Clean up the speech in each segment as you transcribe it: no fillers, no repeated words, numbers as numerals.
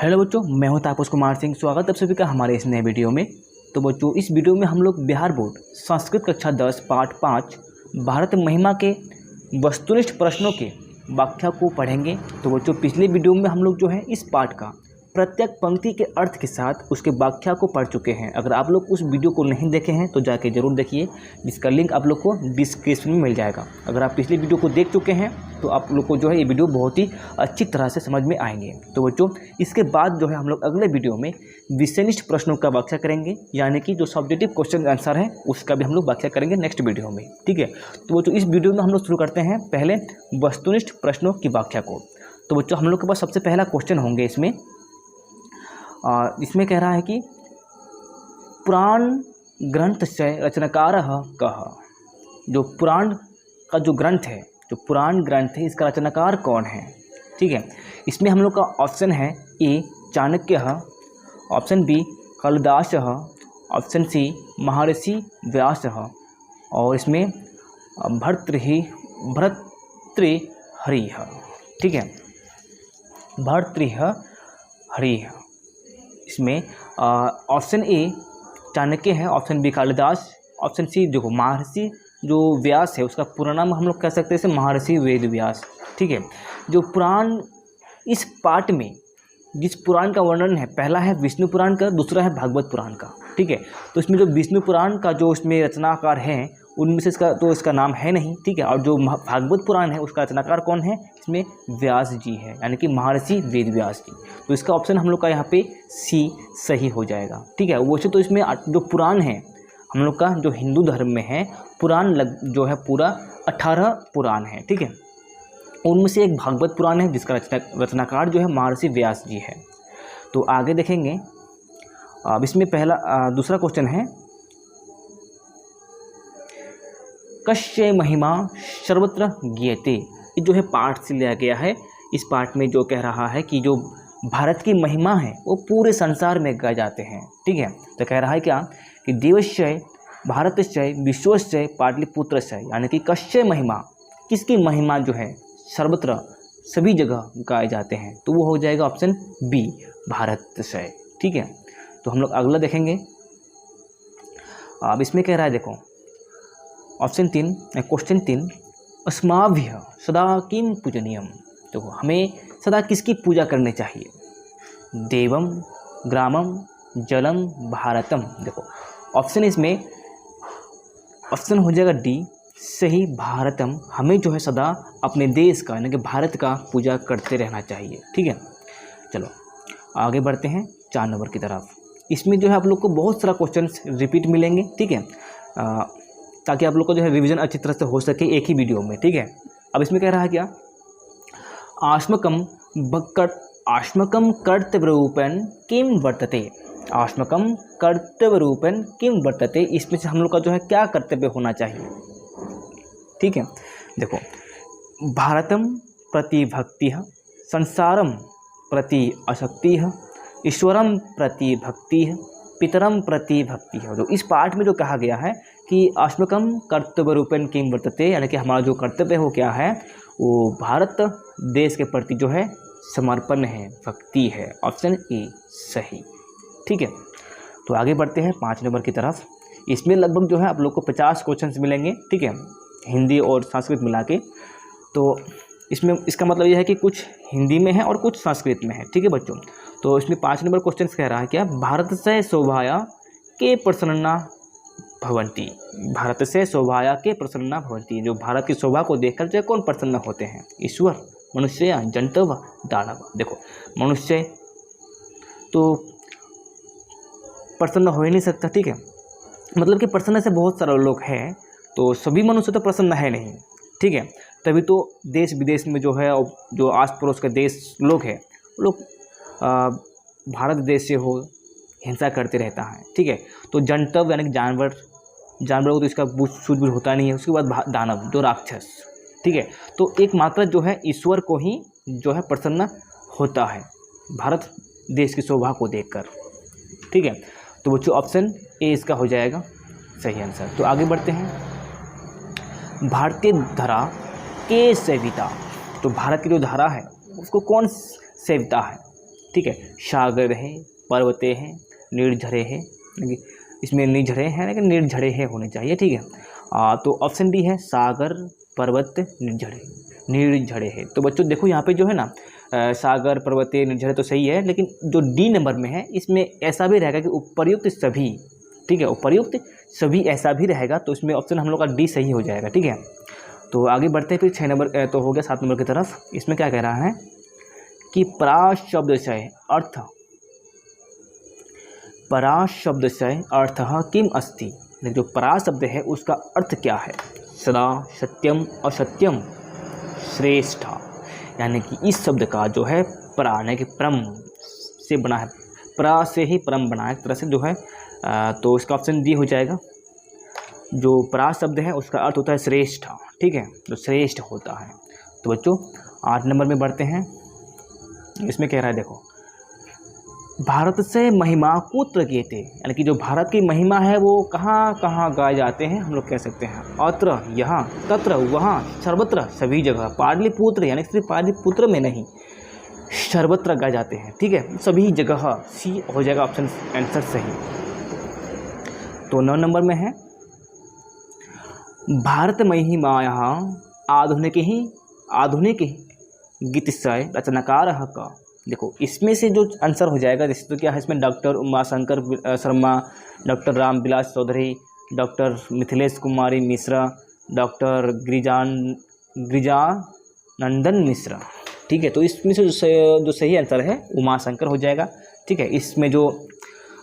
Hello बच्चों, मैं हूं तापस कुमार सिंह। स्वागत है आप सभी का हमारे इस नए वीडियो में। तो बच्चों, इस वीडियो में हम लोग बिहार बोर्ड संस्कृत कक्षा 10 पाठ 5 भारत महिमा के वस्तुनिष्ठ प्रश्नों के व्याख्या को पढ़ेंगे। तो बच्चों, पिछले वीडियो में हम लोग जो है इस पाठ का प्रत्येक पंक्ति के अर्थ के साथ उसके व्याख्या को पढ़ चुके हैं। अगर आप लोग उस वीडियो को नहीं देखे हैं तो जाके ज़रूर देखिए, जिसका लिंक आप लोग को डिस्क्रिप्शन में मिल जाएगा। अगर आप पिछले वीडियो को देख चुके हैं तो आप लोग को जो है ये वीडियो बहुत ही अच्छी तरह से समझ में आएंगे। तो बच्चों, इसके बाद जो है हम लोग अगले वीडियो में विषयनिष्ठ प्रश्नों का व्याख्या करेंगे, यानी कि जो सब्जेक्टिव क्वेश्चन आंसर है उसका भी हम लोग व्याख्या करेंगे नेक्स्ट वीडियो में। ठीक है, तो बच्चों, इस वीडियो में हम लोग शुरू करते हैं पहले वस्तुनिष्ठ प्रश्नों की व्याख्या को। तो बच्चों, हम लोग के पास सबसे पहला क्वेश्चन होंगे इसमें कह रहा है कि पुराण ग्रंथ से रचनाकार कह। जो पुराण का जो ग्रंथ है, जो पुराण ग्रंथ है, इसका रचनाकार कौन है। ठीक है, इसमें हम लोग का ऑप्शन है A Chanakya, option B Kalidas, option C Maharishi Vyas, और इसमें भर्तृहरि। ठीक है, भर्तृहरि। इसमें ऑप्शन ए चाणक्य है, option B Kalidas, option C देखो महर्षि जो व्यास है उसका पूरा नाम हम लोग कह सकते हैं महर्षि वेद व्यास। ठीक है, जो पुराण इस पाठ में जिस पुराण का वर्णन है, पहला है विष्णु पुराण का, दूसरा है भागवत पुराण का। ठीक है, तो इसमें जो विष्णु पुराण का जो इसमें रचनाकार है उनमें से इसका नाम है नहीं। ठीक है, और जो भागवत पुराण है उसका रचनाकार कौन है, इसमें व्यास जी है, यानी कि महर्षि वेद व्यास जी। तो इसका ऑप्शन हम लोग का यहाँ पे सी सही हो जाएगा। ठीक है, वैसे तो इसमें जो पुराण है हम लोग का जो हिंदू धर्म में है, पुराण जो है पूरा 18 पुराण है। ठीक है, उनमें से एक भागवत पुराण है जिसका रचनाकार जो है महर्षि व्यास जी है। तो आगे देखेंगे, अब इसमें दूसरा क्वेश्चन है कस्य महिमा सर्वत्र गीयते। ये जो है पाठ से लिया गया है। इस पाठ में जो कह रहा है कि जो भारत की महिमा है वो पूरे संसार में गाए जाते हैं। ठीक है, तो कह रहा है क्या कि देवस्य भारतस्य विश्वस्य पाटलिपुत्रस्य, यानी कि कस्य महिमा, किसकी महिमा जो है सर्वत्र सभी जगह गाए जाते हैं, तो वो हो जाएगा ऑप्शन बी भारत से। ठीक है, तो हम लोग अगला देखेंगे। अब इसमें कह रहा है देखो ऑप्शन 3 क्वेश्चन 3 अस्माभ्य सदा किम पूजनीयम। देखो हमें सदा किसकी पूजा करनी चाहिए, देवम ग्रामम जलम भारतम। देखो ऑप्शन इसमें ऑप्शन हो जाएगा डी सही, भारतम। हमें जो है सदा अपने देश का यानी कि भारत का पूजा करते रहना चाहिए। ठीक है, चलो आगे बढ़ते हैं 4 नंबर की तरफ। इसमें जो है आप लोग को बहुत सारा क्वेश्चंस रिपीट मिलेंगे। ठीक है, ताकि आप लोग को जो है रिवीजन अच्छी तरह से हो सके एक ही वीडियो में। ठीक है, अब इसमें कह रहा है क्या आश्मकम कर्तव्यरूपेण किम वर्तते। आश्मकम कर्तव्यरूपेण किम वर्तते, इसमें से हम लोग का जो है क्या कर्तव्य होना चाहिए। ठीक है, देखो भारतम प्रति भक्ति, संसारम प्रति आसक्ति, ईश्वरम प्रति भक्ति, पितरम प्रति भक्ति है। तो इस पाठ में जो कहा गया है कि आश्मकम कर्तव्य रूपेण किम वर्तते, यानी कि हमारा जो कर्तव्य हो क्या है वो भारत देश के प्रति जो है समर्पण है, भक्ति है। ऑप्शन ए सही। ठीक है, तो आगे बढ़ते हैं 5 नंबर की तरफ। इसमें लगभग जो है आप लोग को 50 क्वेश्चंस मिलेंगे। ठीक है, हिंदी और संस्कृत मिला के। तो इसमें इसका मतलब यह है कि कुछ हिंदी में है और कुछ संस्कृत में है। ठीक है बच्चों, तो इसमें 5 नंबर क्वेश्चन कह रहा है क्या भारत से शोभाया के प्रसन्ना भवंती। भारत से शोभाया के प्रसन्ना भवंती, जो भारत की शोभा को देखकर जो कौन प्रसन्न होते हैं, ईश्वर, मनुष्य, जंतव, दानव। देखो मनुष्य तो प्रसन्न हो ही नहीं सकता। ठीक है, मतलब कि प्रसन्न से बहुत सारे लोग हैं, तो सभी मनुष्य तो प्रसन्न है नहीं। ठीक है, तभी तो देश विदेश में जो है जो आस पड़ोस के देश लोग हैं वो लोग भारत देश से हो हिंसा करते रहता है। ठीक है, तो जंतव यानी कि जानवर को तो इसका सूझबूझ होता नहीं है। उसके बाद दानव जो राक्षस। ठीक है, तो एक मात्र जो है ईश्वर को ही जो है प्रसन्न होता है भारत देश की शोभा को देखकर। ठीक है, तो बच्चों ऑप्शन ए इसका हो जाएगा सही आंसर। तो आगे बढ़ते हैं भारतीय धरा के सेविता। तो भारत की जो धारा है उसको कौन सेवता है, ठीक है, सागर है, पर्वते हैं, निर्झरे हैं, इसमें निर्झरे हैं लेकिन निर्झरे हैं होने चाहिए, ठीक है। तो ऑप्शन डी है सागर, पर्वत, निर्झरे, निर्झरे है। तो बच्चों देखो यहाँ पे जो है ना सागर, पर्वते, निर्झरे तो सही है, लेकिन जो डी नंबर में है इसमें ऐसा भी रहेगा कि उपर्युक्त सभी, ठीक है, उपर्युक्त सभी ऐसा भी रहेगा, तो इसमें ऑप्शन हम लोग का डी सही हो जाएगा, ठीक है। तो आगे बढ़ते हैं फिर 6 नंबर तो हो गया, 7 नंबर की तरफ। इसमें क्या कह रहा है कि परा शब्द से अर्थ, परा शब्द से अर्थ किम अस्ति, जो परा शब्द है उसका अर्थ क्या है? सदा, सत्यम, असत्यम, श्रेष्ठ, यानी कि इस शब्द का जो है परा यानी कि परम से बना है, परा से ही परम बना है एक तरह से जो है, तो इसका ऑप्शन डी हो जाएगा। जो परा शब्द है उसका अर्थ होता है श्रेष्ठ, ठीक है, जो श्रेष्ठ होता है। तो बच्चों 8 नंबर में बढ़ते हैं। इसमें कह रहा है देखो, भारत से महिमा कुत्र कीते, यानी कि जो भारत की महिमा है वो कहाँ कहाँ गाए जाते हैं, हम लोग कह सकते हैं अत्र, यहाँ, तत्र, वहाँ, सर्वत्र, सभी जगह, पाटलिपुत्र यानी सिर्फ पाटलिपुत्र में नहीं, सर्वत्र गाए जाते हैं, ठीक है, सभी जगह। सी हो जाएगा ऑप्शन आंसर सही। तो 9 नंबर में है भारत महिमा यहाँ आधुनिक गीतिशय रचनाकार का। देखो इसमें से जो आंसर हो जाएगा, जैसे तो क्या है इसमें doctor Umashankar Sharma, doctor Ramvilas Chaudhary, doctor Mithilesh Kumari Mishra, doctor Girijanandan Mishra, ठीक है। तो इसमें से जो सही आंसर है उमाशंकर हो जाएगा, ठीक है। इसमें जो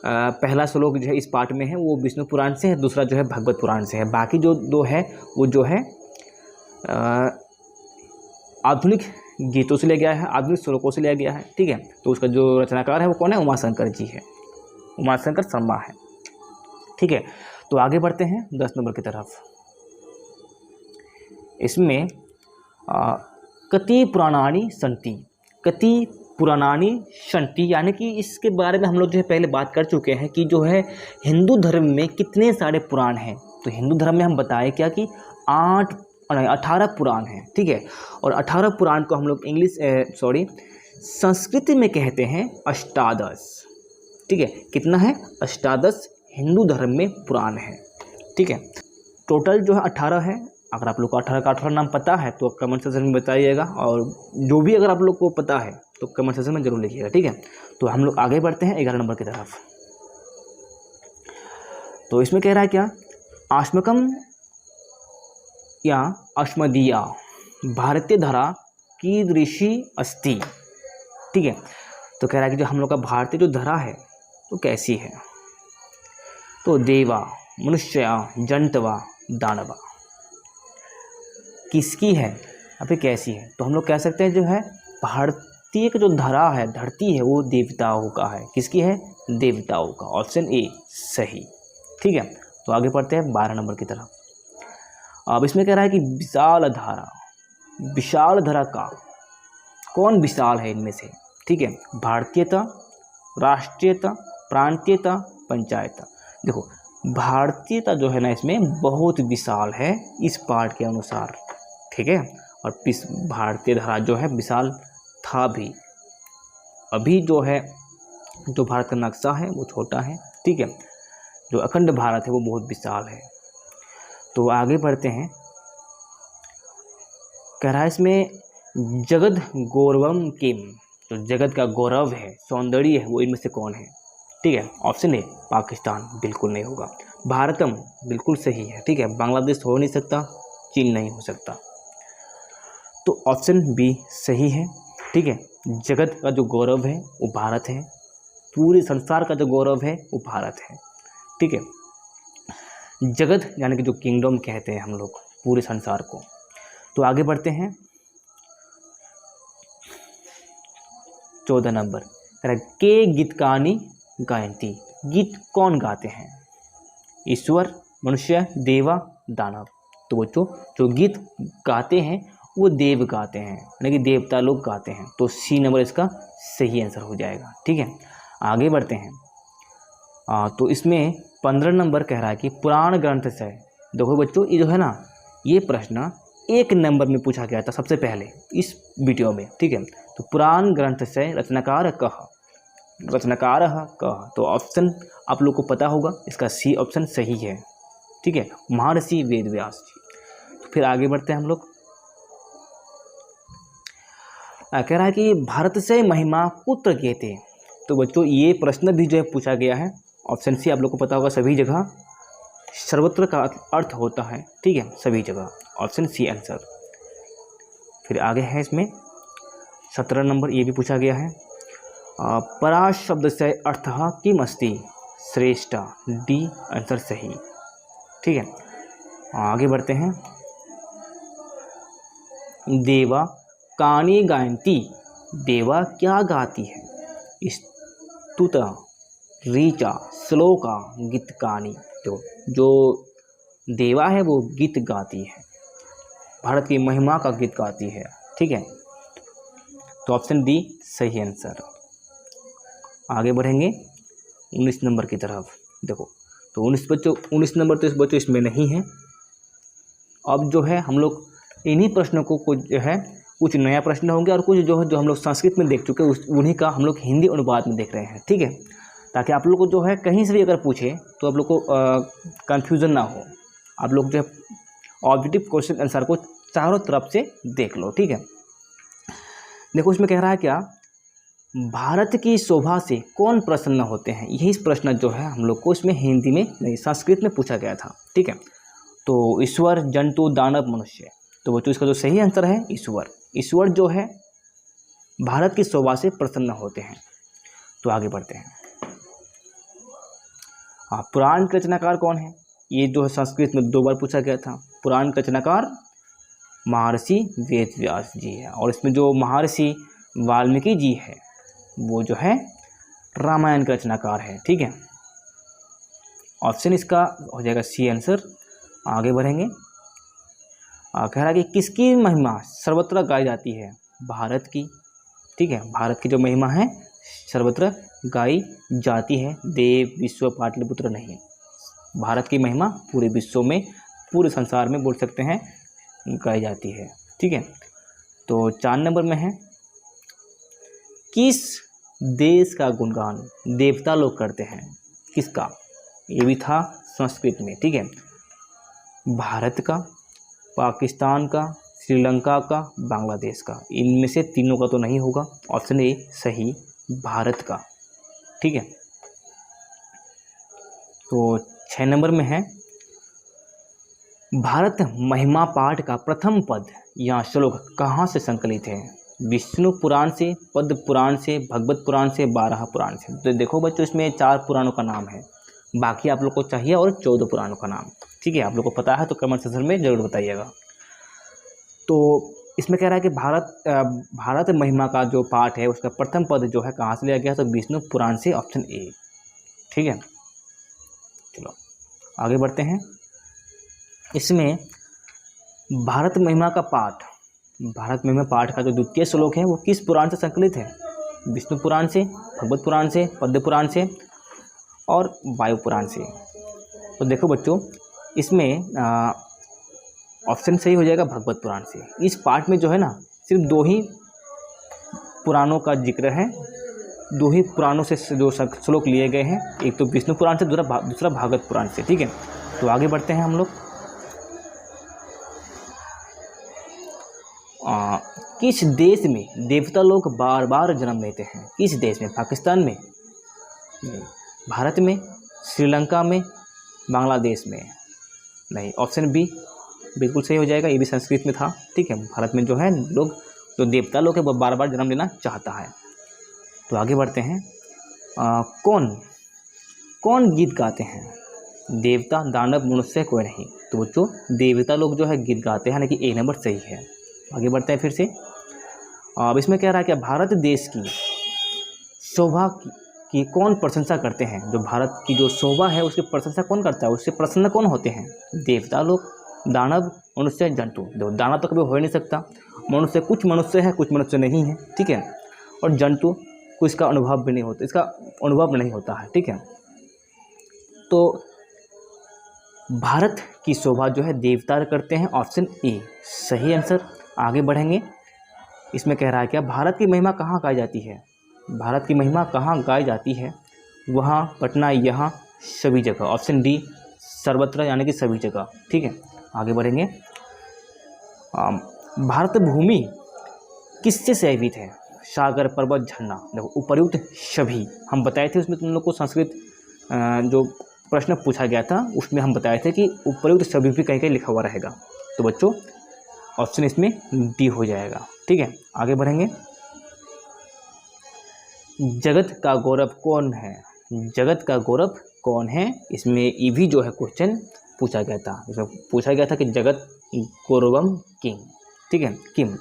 पहला श्लोक जो है इस पार्ट में है वो विष्णु पुराण से है, दूसरा जो है भगवत पुराण से है। बाकी जो दो है वो जो है आधुनिक गीतों से लिया गया है, आधुनिक श्लोकों से लिया गया है, ठीक है। तो उसका जो रचनाकार है वो कौन है? उमाशंकर जी है, उमाशंकर शर्मा है, ठीक है। तो आगे बढ़ते हैं 10 नंबर की तरफ। इसमें कति पुराणानि सन्ति, कति पुराणानि सन्ति, यानी कि इसके बारे में हम लोग जो है पहले बात कर चुके हैं कि जो है हिंदू धर्म में कितने सारे पुराण हैं। तो हिंदू धर्म में हम बताएं क्या कि 18 पुराण हैं, ठीक है। और 18 पुराण को हम लोग संस्कृत में कहते हैं अष्टादश, ठीक है। कितना है? अष्टादश हिंदू धर्म में पुराण है, ठीक है। टोटल जो है 18 है। अगर आप लोग को 18 का 18 नाम पता है तो कमेंट सेक्शन में बताइएगा, और जो भी अगर आप लोग को पता है तो कमेंट सेक्शन में जरूर लिखिएगा, ठीक है। तो हम लोग आगे बढ़ते हैं 11 नंबर की तरफ। तो इसमें कह रहा है क्या? आश्मकम या अश्मदीया भारतीय धरा की ऋषि अस्ति, ठीक है। तो कह रहा है कि जो हम लोग का भारतीय जो धरा है तो कैसी है? तो देवा, मनुष्य, जंतवा, दानवा, किसकी है या फिर कैसी है? तो हम लोग कह सकते हैं जो है भारतीय का जो धरा है, धरती है, वो देवताओं का है। किसकी है? देवताओं का। ऑप्शन ए सही, ठीक है। तो आगे बढ़ते हैं 12 नंबर की तरफ। अब इसमें कह रहा है कि विशाल धारा, विशाल धारा का कौन विशाल है इनमें से? ठीक है, भारतीयता, राष्ट्रीयता, प्रांतीयता, पंचायतता। देखो भारतीयता जो है ना इसमें बहुत विशाल है इस पाठ के अनुसार, ठीक है। और भारतीय धारा जो है विशाल था भी, अभी जो है जो भारत का नक्शा है वो छोटा है, ठीक है। जो अखंड भारत है वो बहुत विशाल है। तो आगे बढ़ते हैं। कह रहा है इसमें जगद गौरवम किम, जो जगत का गौरव है, सौंदर्य है, वो इनमें से कौन है? ठीक है, ऑप्शन ए पाकिस्तान, बिल्कुल नहीं होगा। भारतम बिल्कुल सही है, ठीक है। बांग्लादेश हो नहीं सकता, चीन नहीं हो सकता। तो ऑप्शन बी सही है, ठीक है। जगत का जो गौरव है वो भारत है, पूरे संसार का जो गौरव है वो भारत है, ठीक है। जगत यानी कि जो किंगडम कहते हैं हम लोग पूरे संसार को। तो आगे बढ़ते हैं 14 नंबर। के गीतकानी गायंती, गीत कौन गाते हैं? ईश्वर, मनुष्य, देवा, दानव। तो बच्चों जो गीत गाते हैं वो देव गाते हैं, यानी कि देवता लोग गाते हैं। तो सी नंबर इसका सही आंसर हो जाएगा, ठीक है। आगे बढ़ते हैं। तो इसमें 15 नंबर कह रहा है कि पुराण ग्रंथ से। देखो बच्चों ये जो है ना, ये प्रश्न 1 नंबर में पूछा गया था सबसे पहले इस वीडियो में, ठीक है। तो पुराण ग्रंथ से रचनाकार कह, रचनाकार क। तो ऑप्शन आप लोग को पता होगा, इसका सी ऑप्शन सही है। ठीक है, महर्षि वेदव्यास जी। तो फिर आगे बढ़ते हैं हम लोग। कह रहा है कि भारत से महिमा कुत्र गेते। तो बच्चों ये प्रश्न भी जो है पूछा गया है। ऑप्शन सी आप लोग को पता होगा, सभी जगह सर्वत्र का अर्थ होता है। ठीक है, सभी जगह, ऑप्शन सी आंसर। फिर आगे है इसमें 17 नंबर, ये भी पूछा गया है। परा शब्द से अर्थ किम अस्ति श्रेष्ठ, डी आंसर सही। ठीक है, आगे बढ़ते हैं। देवा कानी गायंती, देवा क्या गाती है? स्तुता, ऋचा, श्लोका, गीतकानी। तो जो देवा है वो गीत गाती है, भारत की महिमा का गीत गाती है। ठीक है, तो ऑप्शन डी सही आंसर। आगे बढ़ेंगे 19 नंबर की तरफ। देखो, तो 19 नंबर तो इस बच्चों इसमें नहीं है। अब जो है हम लोग इन्हीं प्रश्नों को कुछ जो है कुछ नया प्रश्न होंगे और कुछ जो है जो हम लोग संस्कृत में देख चुके हैं उन्हीं का हम लोग हिंदी अनुवाद में देख रहे हैं। ठीक है, ताकि आप लोग को जो है कहीं से भी अगर पूछे तो आप लोग को कन्फ्यूज़न ना हो। आप लोग जो है ऑब्जेक्टिव क्वेश्चन आंसर को चारों तरफ से देख लो। ठीक है, देखो इसमें कह रहा है क्या, भारत की शोभा से कौन प्रसन्न होते हैं? यही प्रश्न जो है हम लोग को इसमें हिंदी में नहीं संस्कृत में पूछा गया था। ठीक है, तो ईश्वर, जंतु, दानव, मनुष्य। तो बच्चों इसका जो सही आंसर है ईश्वर। ईश्वर जो है भारत की शोभा से प्रसन्न होते हैं। तो आगे बढ़ते हैं। पुराण के रचनाकार कौन है? ये जो है संस्कृत में 2 बार पूछा गया था। पुराण के रचनाकार महर्षि वेदव्यास जी है, और इसमें जो महर्षि वाल्मीकि जी है वो जो है रामायण के रचनाकार है। ठीक है, ऑप्शन इसका हो जाएगा सी आंसर। आगे बढ़ेंगे। कह रहा है कि किसकी महिमा सर्वत्र गाई जाती है? भारत की। ठीक है, भारत की जो महिमा है सर्वत्र गाई जाती है, देव, विश्व, पाटलिपुत्र नहीं। भारत की महिमा पूरे विश्व में, पूरे संसार में बोल सकते हैं गाई जाती है। ठीक है, तो 4 नंबर में है, किस देश का गुणगान देवता लोग करते हैं? किसका? ये भी था संस्कृत में। ठीक है, भारत का, पाकिस्तान का, श्रीलंका का, बांग्लादेश का। इनमें से तीनों का तो नहीं होगा। ऑप्शन ए सही, भारत का। ठीक है, तो 6 नंबर में है, भारत महिमा पाठ का प्रथम पद या श्लोक कहाँ से संकलित है? विष्णु पुराण से, पद्म पुराण से, भगवत पुराण से, 12 पुराण से। तो देखो बच्चों इसमें 4 पुराणों का नाम है, बाकी आप लोग को चाहिए और 14 पुराणों का नाम। ठीक है, आप लोग को पता है तो कमेंट सेक्शन में जरूर बताइएगा। तो इसमें कह रहा है कि भारत महिमा का जो पाठ है उसका प्रथम पद जो है कहाँ से लिया गया? तो विष्णु पुराण से, ऑप्शन ए। ठीक है, चलो आगे बढ़ते हैं। इसमें भारत महिमा का पाठ, भारत महिमा पाठ का जो द्वितीय श्लोक है वो किस पुराण से संकलित है? विष्णु पुराण से, भगवत पुराण से, पद्म पुराण से और वायु पुराण से। तो देखो बच्चों इसमें ऑप्शन सही हो जाएगा भगवत पुराण से। इस पाठ में जो है ना सिर्फ 2 ही पुराणों का जिक्र है, 2 ही पुराणों से जो श्लोक लिए गए हैं, एक तो विष्णु पुराण से, दूसरा भागवत पुराण से। ठीक है, तो आगे बढ़ते हैं हम लोग। किस देश में देवता लोग बार बार जन्म लेते हैं? किस देश में? पाकिस्तान में नहीं, भारत में, श्रीलंका में, बांग्लादेश में नहीं। ऑप्शन बी बिल्कुल सही हो जाएगा, ये भी संस्कृत में था। ठीक है, भारत में जो है लोग, जो देवता लोग है वो बार बार जन्म लेना चाहता है। तो आगे बढ़ते हैं। कौन गीत गाते हैं? देवता, दानव, मनुष्य, कोई नहीं। तो बच्चों देवता लोग जो है गीत गाते हैं, लेकिन ए नंबर सही है। आगे बढ़ते हैं फिर से। अब इसमें कह रहा है कि भारत देश की शोभा की कौन प्रशंसा करते हैं? जो भारत की जो शोभा है उसकी प्रशंसा कौन करता है? उससे प्रसन्न कौन होते हैं? देवता लोग, दानव, मनुष्य, जंतु। दानव तो कभी हो ही नहीं सकता, मनुष्य, कुछ मनुष्य है कुछ मनुष्य नहीं है। ठीक है, और जंतु को इसका अनुभव भी नहीं होता, इसका अनुभव नहीं होता है। ठीक है, तो भारत की शोभा जो है देवता करते हैं, ऑप्शन ए सही आंसर। आगे बढ़ेंगे। इसमें कह रहा है क्या, भारत की महिमा कहाँ गाई जाती है? भारत की महिमा कहाँ गाई जाती है? वहाँ, पटना, यहाँ, सभी जगह। ऑप्शन डी सर्वत्र यानी कि सभी जगह। ठीक है, आगे बढ़ेंगे। भारत भूमि किससे सेवित है? सागर, पर्वत, झरना। देखो उपर्युक्त सभी हम बताए थे, उसमें तुम लोग को संस्कृत जो प्रश्न पूछा गया था उसमें हम बताए थे कि उपर्युक्त सभी भी कहीं कहीं लिखा हुआ रहेगा। तो बच्चों ऑप्शन इसमें डी हो जाएगा। ठीक है, आगे बढ़ेंगे। जगत का गौरव कौन है? जगत का गौरव कौन है? इसमें ये भी जो है क्वेश्चन पूछा गया था। इसमें पूछा गया था कि जगत गौरवम किम। ठीक है, किम।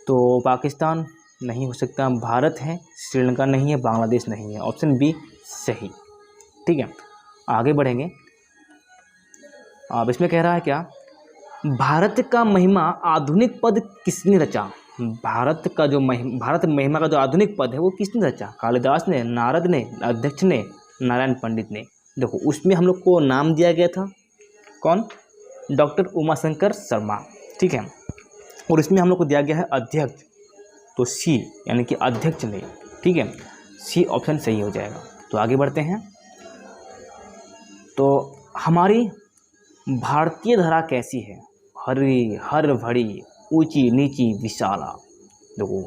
तो पाकिस्तान नहीं हो सकता, भारत है, श्रीलंका नहीं है, बांग्लादेश नहीं है। ऑप्शन बी सही। ठीक है, आगे बढ़ेंगे। अब इसमें कह रहा है क्या? भारत का महिमा आधुनिक पद किसने रचा? भारत महिमा का जो आधुनिक पद है वो किसने रचा? कालिदास ने, नारद ने, अध्यक्ष ने, नारायण पंडित ने। देखो उसमें हम लोग को नाम दिया गया था, कौन? डॉक्टर उमाशंकर शर्मा। ठीक है, और इसमें हम लोग को दिया गया है अध्यक्ष, तो सी यानी कि अध्यक्ष ने। ठीक है, सी ऑप्शन सही हो जाएगा। तो आगे बढ़ते हैं। तो हमारी भारतीय धरा कैसी है? हरी, हर भरी, ऊंची नीची, विशाला। देखो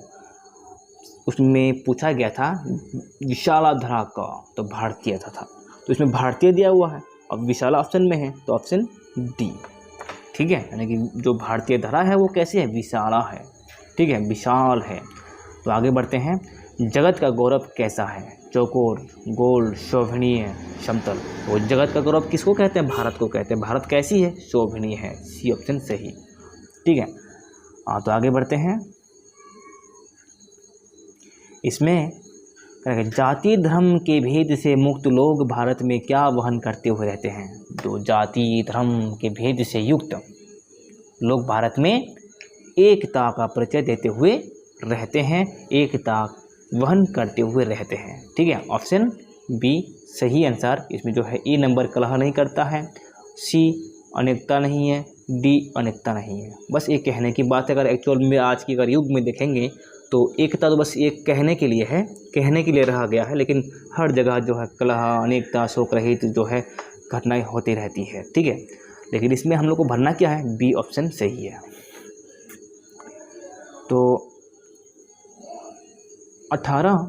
उसमें पूछा गया था विशाला धरा का, तो भारतीय था। तो इसमें भारतीय दिया हुआ है, अब विशाला ऑप्शन में है तो ऑप्शन डी। ठीक है, यानी कि जो भारतीय धरा है वो कैसी है? विशाला है। ठीक है, विशाल है। तो आगे बढ़ते हैं। जगत का गौरव कैसा है? चौकोर, गोल, शोभनीय, समतल। वो जगत का गौरव किसको कहते हैं? भारत को कहते हैं। भारत कैसी है? शोभनीय है। सी ऑप्शन सही। ठीक है, तो आगे बढ़ते हैं। इसमें जाति धर्म के भेद से मुक्त लोग भारत में क्या वहन करते हुए रहते हैं? तो जाति धर्म के भेद से युक्त लोग भारत में एकता का परिचय देते हुए रहते हैं, एकता वहन करते हुए रहते हैं। ठीक है, ऑप्शन बी सही आंसर। इसमें जो है ए नंबर कलह नहीं करता है, सी अनेकता नहीं है, डी अनेकता नहीं है। बस ये कहने की बात है। अगर एक्चुअल में आज की अगर युग में देखेंगे तो एकता तो बस एक कहने के लिए है, कहने के लिए रहा गया है, लेकिन हर जगह जो है कलह, अनेकता, शोक रहित जो है घटनाएं होती रहती है। ठीक है, लेकिन इसमें हम लोग को भरना क्या है? बी ऑप्शन सही है। तो 18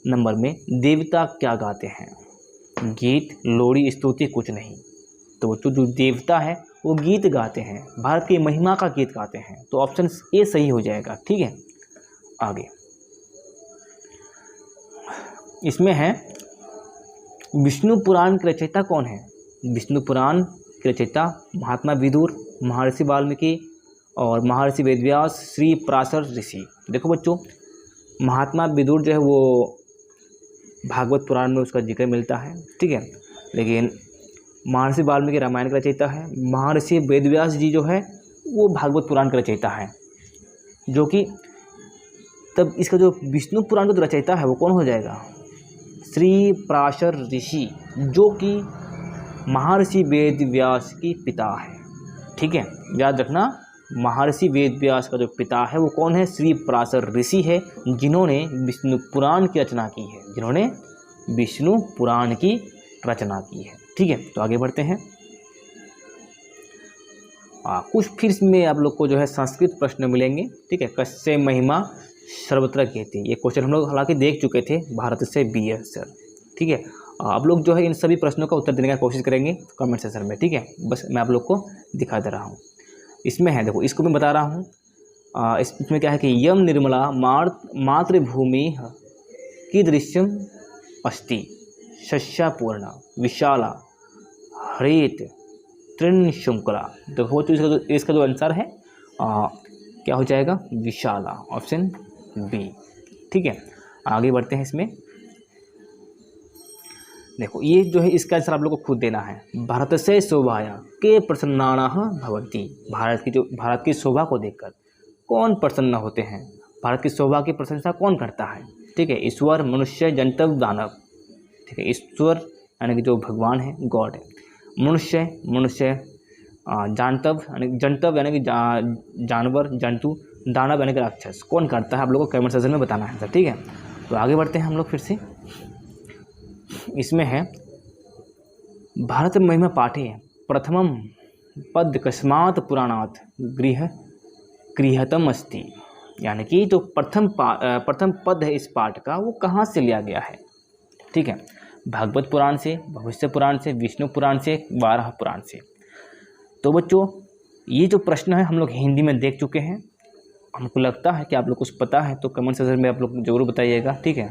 नंबर में देवता क्या गाते हैं? गीत, लोरी, स्तुति, कुछ नहीं। तो जो देवता है वो गीत गाते हैं, भारत की महिमा का गीत गाते हैं। तो ऑप्शन ए सही हो जाएगा। ठीक है, आगे इसमें है विष्णु पुराण के रचयिता कौन है? विष्णु पुराण के रचयिता महात्मा विदुर, महर्षि वाल्मीकि और महर्षि वेदव्यास, श्री पराशर ऋषि। देखो बच्चों, महात्मा विदुर जो है वो भागवत पुराण में उसका जिक्र मिलता है। ठीक है, लेकिन महर्षि वाल्मीकि रामायण का रचयिता है। महर्षि वेदव्यास जी जो है वो भागवत पुराण का रचयिता है, जो कि तब इसका जो विष्णु पुराण का जो रचयिता है वो कौन हो जाएगा? श्री पराशर ऋषि, जो कि महर्षि वेदव्यास की पिता है। ठीक है, याद रखना, महर्षि वेदव्यास का जो पिता है वो कौन है? श्री पराशर ऋषि है, जिन्होंने विष्णु पुराण की रचना की है, जिन्होंने विष्णु पुराण की रचना की है। ठीक है, तो आगे बढ़ते हैं। कुछ फिर में आप लोग को जो है संस्कृत प्रश्न मिलेंगे। ठीक है, कस्य महिमा सर्वत्र कहते हैं। ये क्वेश्चन हम लोग हालांकि देख चुके थे भारत से BA सर। ठीक है, आप लोग जो है इन सभी प्रश्नों का उत्तर देने का कोशिश करेंगे कमेंट सेक्शन में। ठीक है, बस मैं आप लोग को दिखा दे रहा हूँ। इसमें है, देखो इसको मैं बता रहा हूँ। इसमें क्या है कि यम निर्मला मातृभूमि कीदृश्यम अस्ति, शस्यापूर्णा, विशाला, हरित, तृणशृंखला। देखो तो इसका जो आंसर है क्या हो जाएगा? विशाला, ऑप्शन बी। ठीक है, आगे बढ़ते हैं। इसमें देखो ये जो है इसका आंसर आप लोग को खुद देना है। भारत से शोभाया के प्रसन्नाः भवन्ति। भारत की शोभा को देखकर कौन प्रसन्न होते हैं? भारत की शोभा की प्रशंसा कौन करता है? ठीक है, ईश्वर, मनुष्य, जंतव, दानव। ठीक है, ईश्वर यानी कि जो भगवान है, गॉड है। मनुष्य, जानतव यानी जंतव यानी कि जानवर, जंतु, दानव यानी कि राक्षस। कौन करता है? आप लोगों को कमेंट सेक्शन में बताना है सर। ठीक है, तो आगे बढ़ते हैं हम लोग फिर से। इसमें है भारत महिमा पाठे प्रथमम पद कस्मात् पुराणात् गृहतम अस्ति, यानी कि जो प्रथम पद है इस पाठ का वो कहाँ से लिया गया है। ठीक है, भागवत पुराण से, भविष्य पुराण से, विष्णु पुराण से, वाराह पुराण से। तो बच्चों ये जो प्रश्न है हम लोग हिंदी में देख चुके हैं। हमको लगता है कि आप लोग कुछ पता है तो कमेंट सेक्शन में आप लोग जरूर बताइएगा। ठीक है,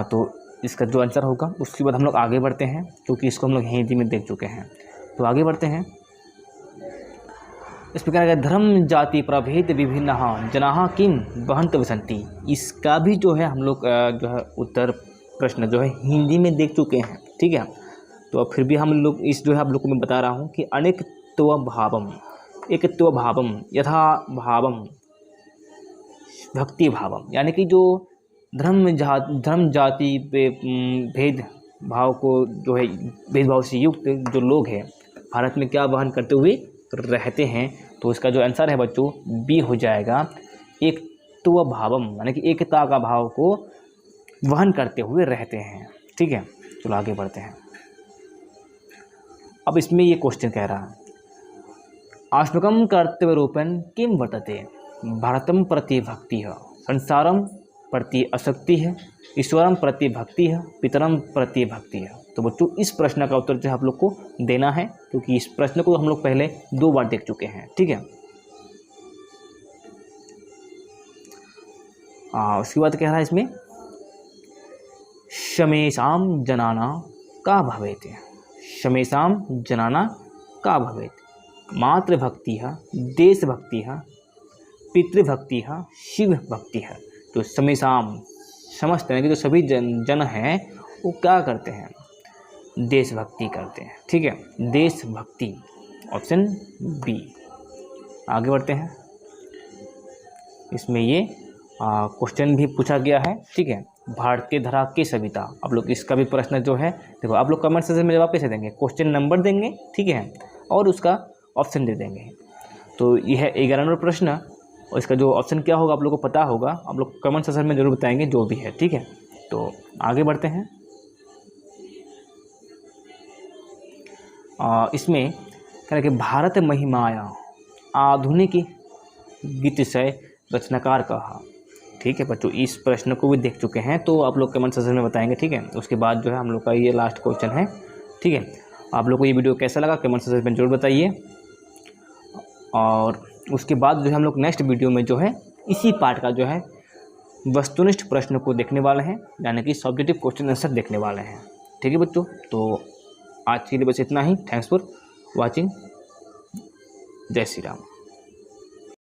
तो इसका जो आंसर होगा उसके बाद हम लोग आगे बढ़ते हैं, क्योंकि इसको हम लोग हिंदी में देख चुके हैं। तो आगे बढ़ते हैं। इस प्रकार का धर्म जाति प्रभेद विभिन्न जनाः किम वहन्त वसन्ति, इसका भी जो है हम लोग जो है उत्तर प्रश्न जो है हिंदी में देख चुके हैं। ठीक है, तो अब फिर भी हम लोग इस जो है आप लोग को मैं बता रहा हूँ कि अनेकत्व भावम एकत्व भावम यथा भावम भक्ति भावम, यानी कि जो धर्म जाति पे भेद भाव को जो है भेदभाव से युक्त जो लोग हैं भारत में क्या वहन करते हुए रहते हैं, तो इसका जो आंसर है बच्चों बी हो जाएगा, एकत्व भावम, यानी कि एकता का भाव को वहन करते हुए रहते हैं। ठीक है, चलो आगे बढ़ते हैं। अब इसमें ये क्वेश्चन कह रहा है आश्मकम कर्तव्य रूपेण किम वर्तते भारतम प्रति भक्ति है, संसारम प्रति आसक्ति है, ईश्वरम प्रति भक्ति है, पितरम प्रति भक्ति है। तो बच्चों इस प्रश्न का उत्तर जो है आप लोग को देना है, क्योंकि इस प्रश्न को हम लोग पहले 2 बार देख चुके हैं। ठीक है, उसके बाद कह रहा है इसमें शमेषाम जनाना का भवेत्, शमेषाम जनाना का भवेत्, मातृभक्ति है, देशभक्ति है, पितृभक्ति है, शिव भक्ति है। तो शमेषाम समझते हैं कि जो सभी जन हैं वो क्या करते हैं, देशभक्ति करते हैं। ठीक है, देशभक्ति, ऑप्शन बी। आगे बढ़ते हैं। इसमें ये क्वेश्चन भी पूछा गया है। ठीक है, भारतीय धरा के सविता, आप लोग इसका भी प्रश्न जो है देखो आप लोग कमेंट सेक्शन में जवाब कैसे देंगे, क्वेश्चन नंबर देंगे। ठीक है, और उसका ऑप्शन दे देंगे। तो यह है 11 नंबर प्रश्न, और इसका जो ऑप्शन क्या होगा आप लोग को पता होगा, आप लोग कमेंट सेक्शन में जरूर बताएंगे जो भी है। ठीक है, तो आगे बढ़ते हैं। इसमें कह रहे कि भारत महिमाया आधुनिक गीतिशय रचनाकार कहा। ठीक है बच्चों, इस प्रश्न को भी देख चुके हैं, तो आप लोग कमेंट सेक्शन में बताएंगे। ठीक है, उसके बाद जो है हम लोग का ये लास्ट क्वेश्चन है। ठीक है, आप लोग को ये वीडियो कैसा लगा कमेंट सेक्शन में जरूर बताइए, और उसके बाद जो है हम लोग नेक्स्ट वीडियो में जो है इसी पार्ट का जो है वस्तुनिष्ठ प्रश्न को देखने वाले हैं, यानी कि सब्जेक्टिव क्वेश्चन आंसर देखने वाले हैं। ठीक है बच्चों, तो आज के लिए बस इतना ही। Thanks for watching. जय श्री राम।